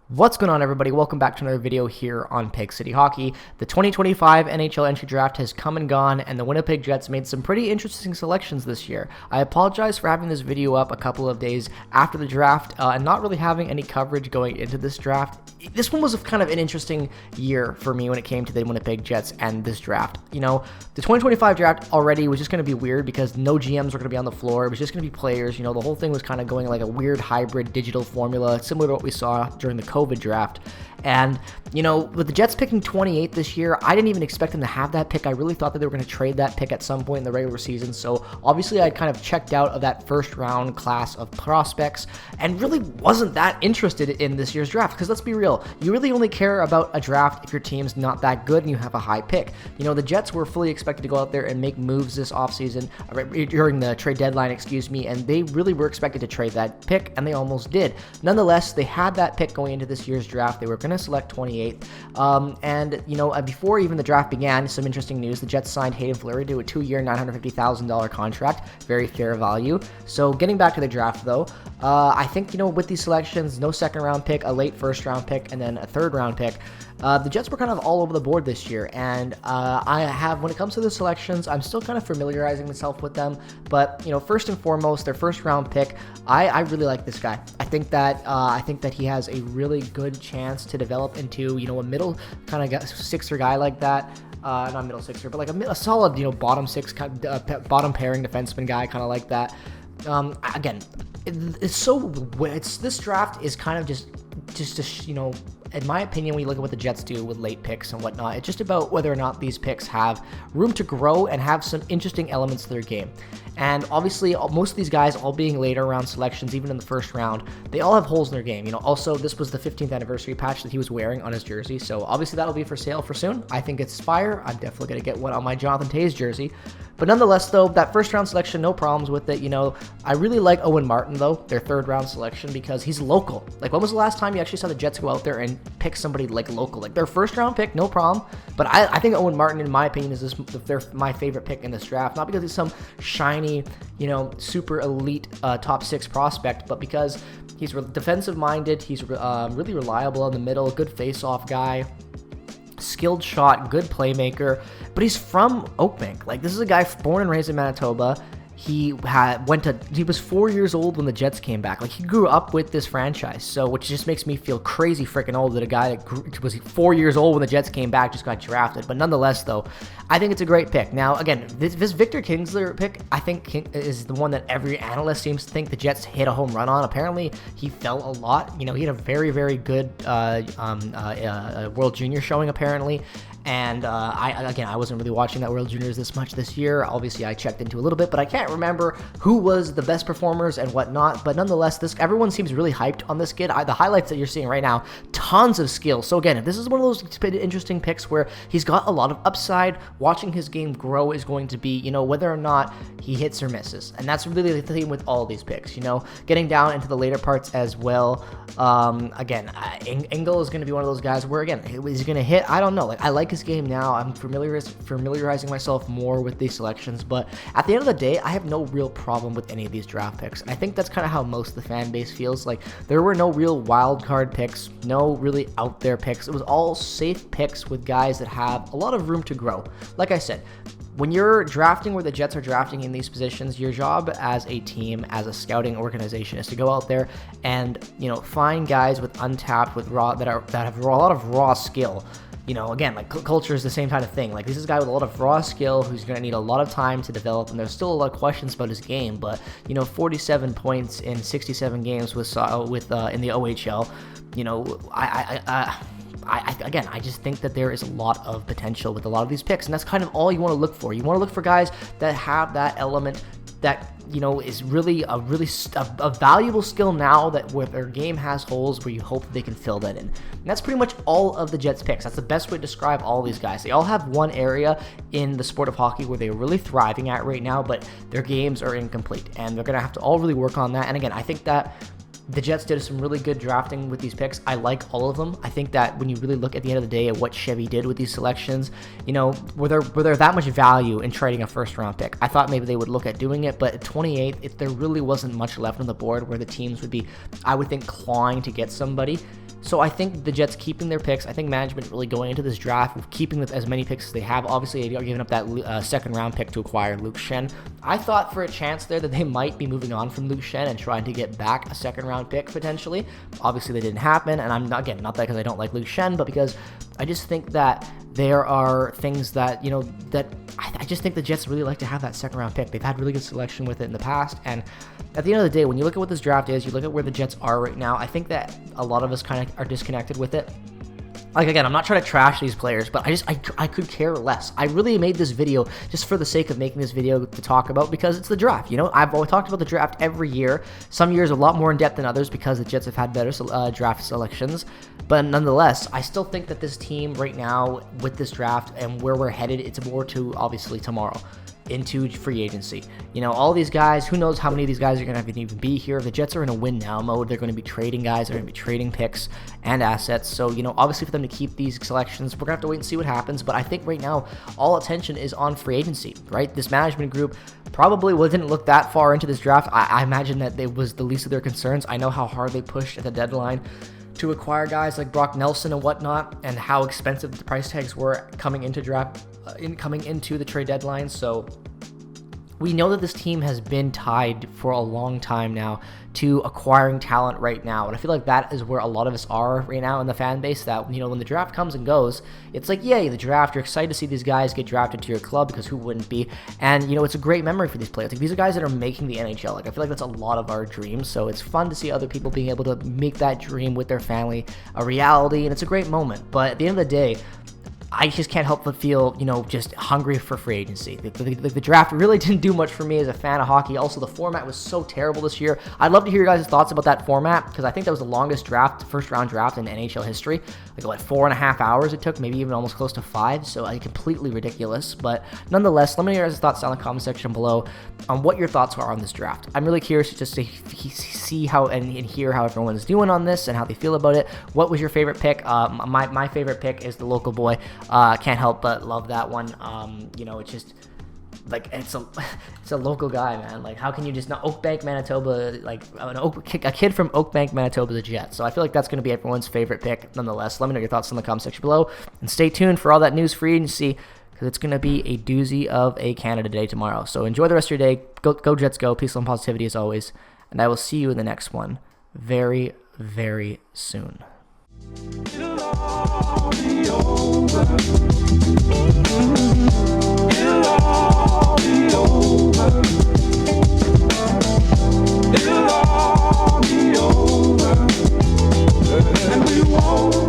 What's going on, everybody? Welcome back to another video here on Peg City Hockey. The 2025 NHL entry draft has come and gone, and the Winnipeg Jets made some pretty interesting selections this year. I apologize for having this video up a couple of days after the draft and not really having any coverage going into this draft. This one was kind of an interesting year for me when it came to the Winnipeg Jets and this draft. You know, the 2025 draft already was just going to be weird because no GMs were going to be on the floor. It was just going to be players. You know, the whole thing was kind of going like a weird hybrid digital formula, similar to what we saw during the COVID draft. And, you know, with the Jets picking 28 this year, I didn't even expect them to have that pick. I really thought that they were going to trade that pick at some point in the regular season. So obviously I kind of checked out of that first round class of prospects and really wasn't that interested in this year's draft. Because let's be real, you really only care about a draft if your team's not that good and you have a high pick. You know, the Jets were fully expected to go out there and make moves this offseason, during the trade deadline, and they really were expected to trade that pick, and they almost did. Nonetheless, they had that pick going into this year's draft. They were going to select 28th. And, you know, before even the draft began, some interesting news. The Jets signed Hayden Fleury to a 2-year, $950,000 contract. Very fair value. So getting back to the draft, though, I think, you know, with these selections, no second-round pick, a late first-round pick, and then a third-round pick, the Jets were kind of all over the board this year. And when it comes to the selections, I'm still kind of familiarizing myself with them. But, you know, first and foremost, their first-round pick, I really like this guy. I think that he has a really good chance to develop into, you know, a middle kind of sixer guy like that. Not middle sixer, but like a solid, you know, bottom six, bottom pairing defenseman guy, kind of like that. Again, this draft is kind of just, you know, in my opinion, when you look at what the Jets do with late picks and whatnot, it's just about whether or not these picks have room to grow and have some interesting elements to their game. And obviously, most of these guys, all being later round selections, even in the first round, they all have holes in their game. You know, also, this was the 15th anniversary patch that he was wearing on his jersey, so obviously that'll be for sale for soon. I think it's fire. I'm definitely going to get one on my Jonathan Toews jersey. But nonetheless, though, that first round selection, no problems with it. You know, I really like Owen Martin, though, their third round selection, because he's local. Like, when was the last time you actually saw the Jets go out there and pick somebody like local? Like, their first round pick, no problem. But I think Owen Martin, in my opinion, is my favorite pick in this draft. Not because he's some shiny, you know, super elite top six prospect, but because he's defensive minded. He's really reliable in the middle, good face-off guy. Skilled shot, good playmaker, but he's from Oakbank. Like, this is a guy born and raised in Manitoba. He was 4 years old when the Jets came back. Like, he grew up with this franchise, so which just makes me feel crazy freaking old that a guy that was 4 years old when the Jets came back just got drafted. But nonetheless, though, I think it's a great pick. Now, again, this Victor Kingsler pick, I think, is the one that every analyst seems to think the Jets hit a home run on. Apparently, he fell a lot. You know, he had a very, very good World Junior showing, apparently. And I wasn't really watching that World Juniors this much this year. Obviously, I checked into a little bit, but I can't remember who was the best performers and whatnot. But nonetheless, everyone seems really hyped on this kid. The highlights that you're seeing right now, tons of skill. So again, this is one of those interesting picks where he's got a lot of upside. Watching his game grow is going to be, you know, whether or not he hits or misses. And that's really the theme with all these picks, you know, getting down into the later parts as well. Again, Engel is going to be one of those guys where, again, is he going to hit? I don't know. Like, I like his game now. I'm familiarizing myself more with these selections, but at the end of the day, I have no real problem with any of these draft picks. And I think that's kind of how most of the fan base feels. Like, there were no real wild card picks, no really out there picks. It was all safe picks with guys that have a lot of room to grow. Like I said, when you're drafting where the Jets are drafting in these positions, your job as a team, as a scouting organization, is to go out there and, you know, find guys with untapped, that have a lot of raw skill. You know, again, like, culture is the same kind of thing. Like, this is a guy with a lot of raw skill who's going to need a lot of time to develop, and there's still a lot of questions about his game. But, you know, 47 points in 67 games in the OHL. You know, I just think that there is a lot of potential with a lot of these picks, and that's kind of all you want to look for. You want to look for guys that have that element that, you know, is really a valuable skill now, that where their game has holes where you hope that they can fill that in. And that's pretty much all of the Jets picks. That's the best way to describe all these guys. They all have one area in the sport of hockey where they're really thriving at right now, but their games are incomplete, and they're going to have to all really work on that. And again, I think that The Jets did some really good drafting with these picks. I like all of them. I think that when you really look at the end of the day at what Chevy did with these selections, were there that much value in trading a first-round pick? I thought maybe they would look at doing it, but at 28, there really wasn't much left on the board where the teams would be, I would think, clawing to get somebody. So I think the Jets keeping their picks. I think management really going into this draft with keeping as many picks as they have. Obviously, they are giving up that second-round pick to acquire Luke Shen. I thought for a chance there that they might be moving on from Luke Shen and trying to get back a second-round pick potentially. Obviously, that didn't happen, and I'm not that because I don't like Luke Shen, but because I just think that there are things that, that I just think the Jets really like to have that second-round pick. They've had really good selection with it in the past, and at the end of the day, when you look at what this draft is, you look at where the Jets are right now, I think that a lot of us kind of are disconnected with it. Like, again, I'm not trying to trash these players, but I could care less. I really made this video just for the sake of making this video to talk about because it's the draft. I've always talked about the draft every year. Some years a lot more in depth than others because the Jets have had better draft selections. But nonetheless, I still think that this team right now with this draft and where we're headed, it's more to obviously tomorrow into free agency. All these guys, who knows how many of these guys are going to even be here. The Jets are in a win now mode. They're going to be trading guys. They're going to be trading picks and assets. So, obviously for them to keep these selections, we're going to have to wait and see what happens. But I think right now, all attention is on free agency, right? This management group probably didn't look that far into this draft. I imagine that it was the least of their concerns. I know how hard they pushed at the deadline to acquire guys like Brock Nelson and whatnot, and how expensive the price tags were coming into the trade deadline. So we know that this team has been tied for a long time now to acquiring talent right now. And I feel like that is where a lot of us are right now in the fan base, that, when the draft comes and goes, it's like, yay, the draft. You're excited to see these guys get drafted to your club because who wouldn't be? And, it's a great memory for these players. Like, these are guys that are making the NHL. Like, I feel like that's a lot of our dreams. So it's fun to see other people being able to make that dream with their family a reality. And it's a great moment. But at the end of the day, I just can't help but feel, just hungry for free agency. The draft really didn't do much for me as a fan of hockey. Also, the format was so terrible this year. I'd love to hear your guys' thoughts about that format because I think that was the longest first-round draft in NHL history. Like, 4.5 hours it took, maybe even almost close to 5. So, completely ridiculous. But nonetheless, let me know your guys' thoughts down in the comment section below on what your thoughts are on this draft. I'm really curious just to see how and hear how everyone's doing on this and how they feel about it. What was your favorite pick? My favorite pick is the local boy. Can't help but love that one. It's just like it's a local guy, man. Like, how can you just not Oakbank, Manitoba? Like, a kid from Oakbank, Manitoba, the Jets. So I feel like that's going to be everyone's favorite pick. Nonetheless, let me know your thoughts in the comment section below, and stay tuned for all that news free agency because it's going to be a doozy of a Canada Day tomorrow. So enjoy the rest of your day. Go Jets, go! Peace and positivity as always, and I will see you in the next one very, very soon. It'll all be over. It'll all be over. It'll all be over. And we won't